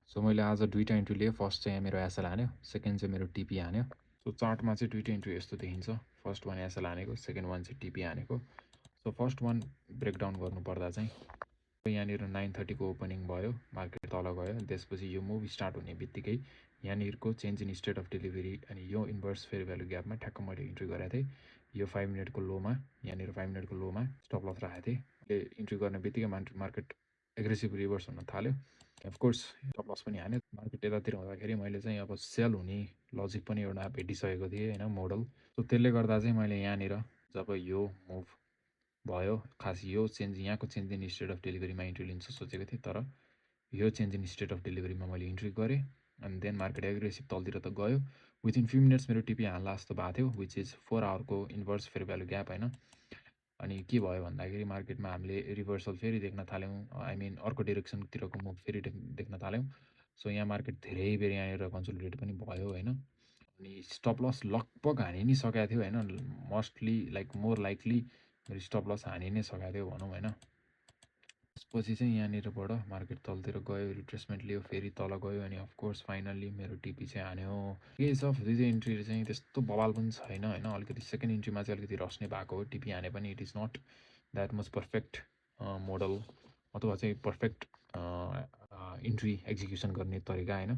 So मैले आज दुईवटा इन्ट्री लिएँ। फर्स्ट चाहिँ यहाँ मेरो एसएल हान्यो, सेकेन्ड चाहिँ मेरो टिपी हान्यो। सो चार्टमा चाहिँ दुईवटा इन्ट्री यस्तो देखिन्छ। फर्स्ट वान एसएल हानेको, सेकेन्ड वान चाहिँ टिपी हानेको। सो फर्स्ट वान ब्रेकडाउन गर्नुपर्दा चाहिँ यहाँनिर 9:30 को ओपनिङ भयो, मार्केट तल गयो। त्यसपछि यो मुभ स्टार्ट हुने बित्तिकै यहाँनिरको change in state of delivery अनि यो इन्भर्स फेयर भ्यालु ग्यापमा ठ्याक्क मैले इन्ट्री गरेको थिएँ। यो 5 मिनटको लोमा, यहाँनिर 5 मिनटको लोमा स्टप लस राखेको थिएँ। इन्ट्री गर्ने बित्तिकै मार्केट एग्रेसिभ रिभर्स हुन थाल्यो। अफकोर्स स्टप लस पनि हान्यो। मार्केट यतातिर हुँदाखेरि मैले चाहिँ अब सेल हुने लजिक पनि एउटा भेटिसकेको थिएँ होइन, मोडल। सो त्यसले गर्दा चाहिँ मैले यहाँनिर जब यो मुभ भयो, खास यो चेन्ज, यहाँको चेन्ज इन स्टेट अफ डेलिभरीमा इन्ट्री लिन्छ सोचेको थिएँ, तर यो चेन्ज इन स्टेट अफ डेलिभरीमा मैले इन्ट्री गरेँ। अनि देन मार्केट एग्रेसिभ तलतिर त गयो। विथिन फ्यु मिनट्स मेरो टिपी हाल्ला जस्तो भएको थियो, विच इज 4 आवरको इन्भर्स फेयर भ्यालु ग्याप होइन। अनि के भयो भन्दाखेरि मार्केटमा हामीले रिभर्सल फेरि देख्न थाल्यौँ। आई मिन अर्को डिरेक्सनतिरको मुभ फेरि देख्न थाल्यौँ। सो यहाँ मार्केट धेरै बेर यहाँनिर कन्सोलिडेट पनि भयो होइन। अनि स्टप लस लगभग हानि नै सकेको थियो होइन। मोस्टली लाइक मोर लाइकली मेरो स्टप लस हानि नै सकेको थियो भनौँ होइन। त्यसपछि चाहिँ यहाँनिरबाट मार्केट तलतिर गयो, रिट्रेसमेन्ट लियो, फेरि तल गयो अनि अफकोर्स फाइनल्ली मेरो टिपी चाहिँ हान्यो। केस अफ दुई इन्ट्री चाहिँ त्यस्तो बवाल पनि छैन होइन। अलिकति सेकेन्ड इन्ट्रीमा चाहिँ अलिकति रस्ने भएको हो। टिपी हाने पनि it is not that much perfect model अथवा चाहिँ पर्फेक्ट इन्ट्री एक्जिक्युसन गर्ने तरिका होइन।